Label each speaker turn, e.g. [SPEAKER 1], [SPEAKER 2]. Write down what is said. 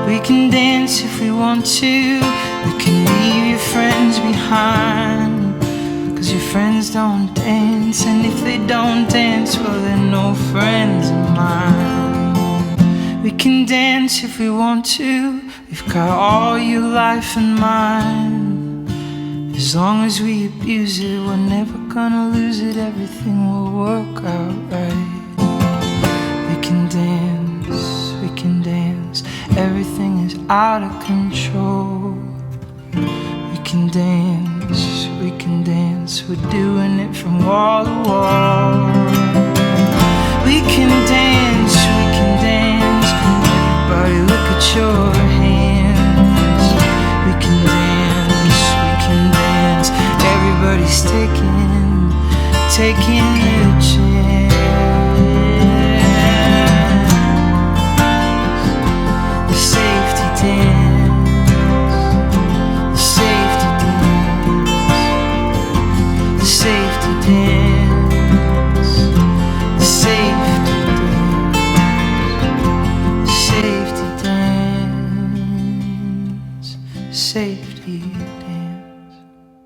[SPEAKER 1] We can dance if we want to. We can leave your friends behind, 'cause your friends don't dance. And if they don't dance, well, they're no friends of mine. We can dance if we want to. We've got all your life and mine. As long as we abuse it, we're never gonna lose it. Everything will work out right. We can dance, we can dance. Everything is out of control. We can dance, we can dance. We're doing it from wall to wall. We can dance, we can dance. Everybody look at your hands. We can dance, we can dance. Everybody's taking their chance. The safety dance, the safety dance, the safety dance, the safety dance, the safety dance, safety dance.